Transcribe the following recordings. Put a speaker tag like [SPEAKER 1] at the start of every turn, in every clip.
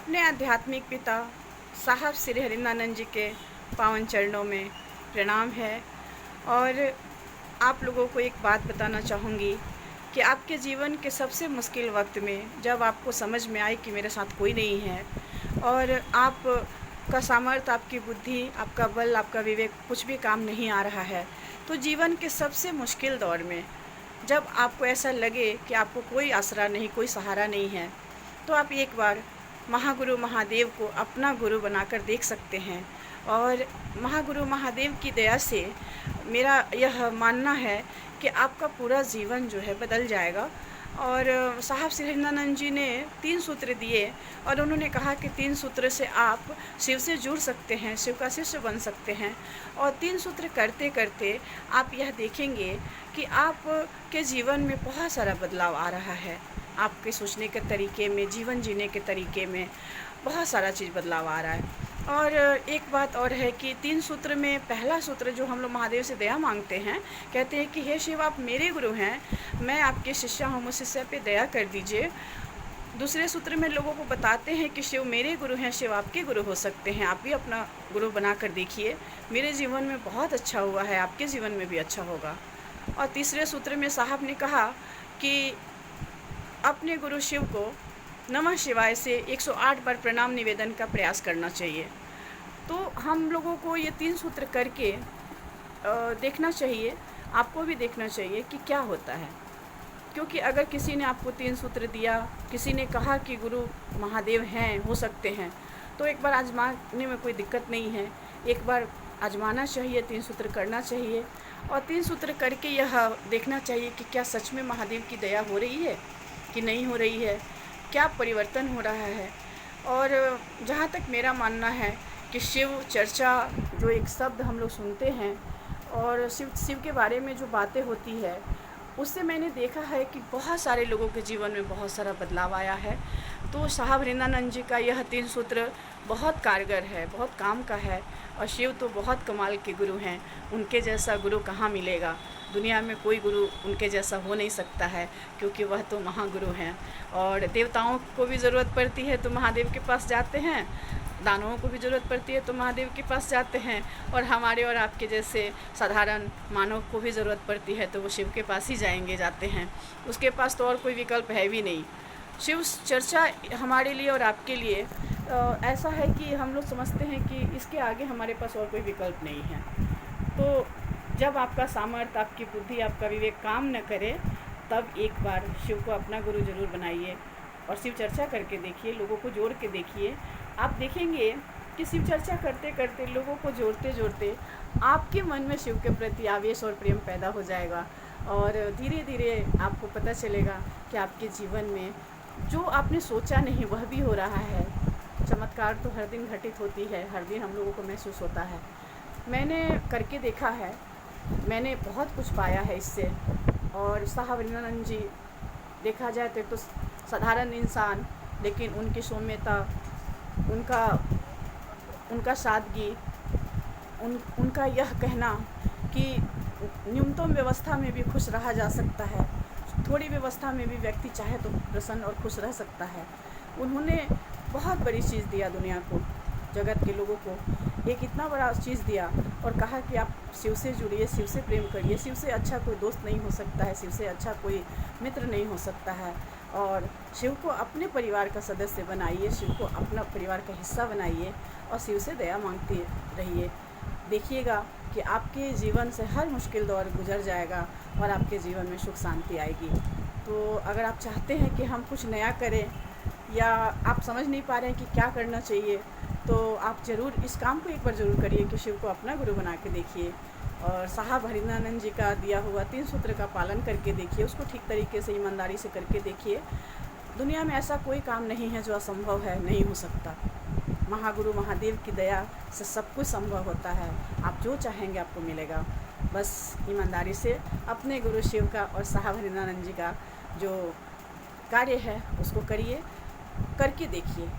[SPEAKER 1] अपने आध्यात्मिक पिता साहब श्री हरिनानंद जी के पावन चरणों में प्रणाम है। और आप लोगों को एक बात बताना चाहूँगी कि आपके जीवन के सबसे मुश्किल वक्त में जब आपको समझ में आए कि मेरे साथ कोई नहीं है और आपका सामर्थ्य, आपकी बुद्धि, आपका बल, आपका विवेक कुछ भी काम नहीं आ रहा है, तो जीवन के सबसे मुश्किल दौर में जब आपको ऐसा लगे कि आपको कोई आसरा नहीं, कोई सहारा नहीं है, तो आप एक बार महागुरु महादेव को अपना गुरु बनाकर देख सकते हैं। और महागुरु महादेव की दया से मेरा यह मानना है कि आपका पूरा जीवन जो है बदल जाएगा। और साहब श्री हरिनानंद जी ने 3 सूत्र दिए और उन्होंने कहा कि 3 सूत्र से आप शिव से जुड़ सकते हैं, शिव का शिष्य बन सकते हैं। और 3 सूत्र करते करते आप यह देखेंगे कि आपके जीवन में बहुत सारा बदलाव आ रहा है। आपके सोचने के तरीके में, जीवन जीने के तरीके में बहुत सारा चीज़ बदलाव आ रहा है। और एक बात और है कि 3 सूत्र में पहला सूत्र जो हम लोग महादेव से दया मांगते हैं, कहते हैं कि हे शिव, आप मेरे गुरु हैं, मैं आपके शिष्य हूँ, मुझ शिष्य पे दया कर दीजिए। दूसरे सूत्र में लोगों को बताते हैं कि शिव मेरे गुरु हैं, शिव आपके गुरु हो सकते हैं, आप भी अपना गुरु बना कर देखिए, मेरे जीवन में बहुत अच्छा हुआ है, आपके जीवन में भी अच्छा होगा। और तीसरे सूत्र में साहब ने कहा कि अपने गुरु शिव को नमः शिवाय से 108 बार प्रणाम निवेदन का प्रयास करना चाहिए। तो हम लोगों को ये 3 सूत्र करके देखना चाहिए, आपको भी देखना चाहिए कि क्या होता है। क्योंकि अगर किसी ने आपको 3 सूत्र दिया, किसी ने कहा कि गुरु महादेव हैं, हो सकते हैं, तो एक बार आजमाने में कोई दिक्कत नहीं है। एक बार आजमाना चाहिए, 3 सूत्र करना चाहिए और 3 सूत्र करके यह देखना चाहिए कि क्या सच में महादेव की दया हो रही है कि नहीं हो रही है, क्या परिवर्तन हो रहा है। और जहाँ तक मेरा मानना है कि शिव चर्चा जो एक शब्द हम लोग सुनते हैं और शिव के बारे में जो बातें होती है, उससे मैंने देखा है कि बहुत सारे लोगों के जीवन में बहुत सारा बदलाव आया है। तो साहब हरिनानंद जी का यह 3 सूत्र बहुत कारगर है, बहुत काम का है। और शिव तो बहुत कमाल के गुरु हैं, उनके जैसा गुरु कहाँ मिलेगा। दुनिया में कोई गुरु उनके जैसा हो नहीं सकता है, क्योंकि वह तो महागुरु हैं। और देवताओं को भी ज़रूरत पड़ती है तो महादेव के पास जाते हैं, दानवों को भी ज़रूरत पड़ती है तो महादेव के पास जाते हैं, और हमारे और आपके जैसे साधारण मानव को भी ज़रूरत पड़ती है तो वो शिव के पास ही जाते हैं। उसके पास तो और कोई विकल्प है भी नहीं। शिव चर्चा हमारे लिए और आपके लिए ऐसा है कि हम लोग समझते हैं कि इसके आगे हमारे पास और कोई विकल्प नहीं है। तो जब आपका सामर्थ्य, आपकी बुद्धि, आपका विवेक काम न करे, तब एक बार शिव को अपना गुरु जरूर बनाइए और शिव चर्चा करके देखिए, लोगों को जोड़ के देखिए। आप देखेंगे कि शिव चर्चा करते करते, लोगों को जोड़ते जोड़ते आपके मन में शिव के प्रति आवेश और प्रेम पैदा हो जाएगा। और धीरे धीरे आपको पता चलेगा कि आपके जीवन में जो आपने सोचा नहीं वह भी हो रहा है। चमत्कार तो हर दिन घटित होती है, हर दिन हम लोगों को महसूस होता है। मैंने करके देखा है, मैंने बहुत कुछ पाया है इससे। और साहब हरिनानंद जी देखा जाए तो साधारण इंसान, लेकिन उनकी सौम्यता, उनका सादगी, उनका यह कहना कि न्यूनतम व्यवस्था में भी खुश रहा जा सकता है, थोड़ी व्यवस्था में भी व्यक्ति चाहे तो प्रसन्न और खुश रह सकता है। उन्होंने बहुत बड़ी चीज़ दिया दुनिया को, जगत के लोगों को एक इतना बड़ा चीज़ दिया और कहा कि आप शिव से जुड़िए, शिव से प्रेम करिए, शिव से अच्छा कोई दोस्त नहीं हो सकता है, शिव से अच्छा कोई मित्र नहीं हो सकता है। और शिव को अपने परिवार का सदस्य बनाइए, शिव को अपना परिवार का हिस्सा बनाइए और शिव से दया मांगते रहिए। देखिएगा कि आपके जीवन से हर मुश्किल दौर गुजर जाएगा और आपके जीवन में सुख शांति आएगी। तो अगर आप चाहते हैं कि हम कुछ नया करें या आप समझ नहीं पा रहे हैं कि क्या करना चाहिए, तो आप ज़रूर इस काम को एक बार ज़रूर करिए कि शिव को अपना गुरु बना के देखिए और साहब हरिनानंद जी का दिया हुआ 3 सूत्र का पालन करके देखिए, उसको ठीक तरीके से, ईमानदारी से करके देखिए। दुनिया में ऐसा कोई काम नहीं है जो असंभव है, नहीं हो सकता। महागुरु महादेव की दया से सब कुछ संभव होता है। आप जो चाहेंगे आपको मिलेगा। बस ईमानदारी से अपने गुरु शिव का और साहब हरिनानंद जी का जो कार्य है उसको करिए, करके देखिए।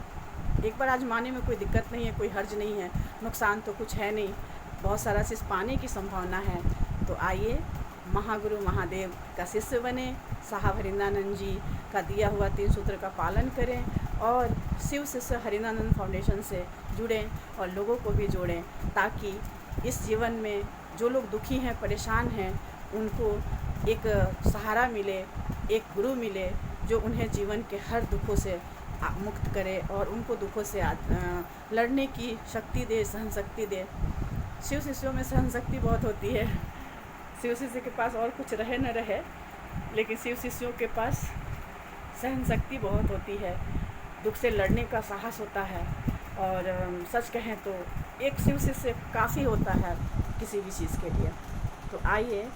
[SPEAKER 1] एक बार आजमाने में कोई दिक्कत नहीं है, कोई हर्ज नहीं है, नुकसान तो कुछ है नहीं, बहुत सारा चीज़ पाने की संभावना है। तो आइए महागुरु महादेव का शिष्य बने, साहब हरिनानंद जी का दिया हुआ 3 सूत्र का पालन करें और शिव शिष्य हरिनानंद फाउंडेशन से जुड़ें और लोगों को भी जोड़ें, ताकि इस जीवन में जो लोग दुखी हैं, परेशान हैं, उनको एक सहारा मिले, एक गुरु मिले जो उन्हें जीवन के हर दुखों से मुक्त करे और उनको दुखों से लड़ने की शक्ति दे, सहन शक्ति दे। शिव शिष्यों में सहन शक्ति बहुत होती है। शिव शिष्य के पास और कुछ रहे न रहे, लेकिन शिव शिष्यों के पास सहन शक्ति बहुत होती है, दुख से लड़ने का साहस होता है। और सच कहें तो एक शिव शिष्य काफ़ी होता है किसी भी चीज़ के लिए। तो आइए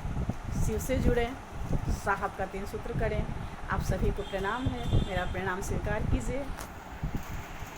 [SPEAKER 1] शिव से जुड़ें, साहब का 3 सूत्र करें। आप सभी को प्रणाम है, मेरा प्रणाम स्वीकार कीजिए।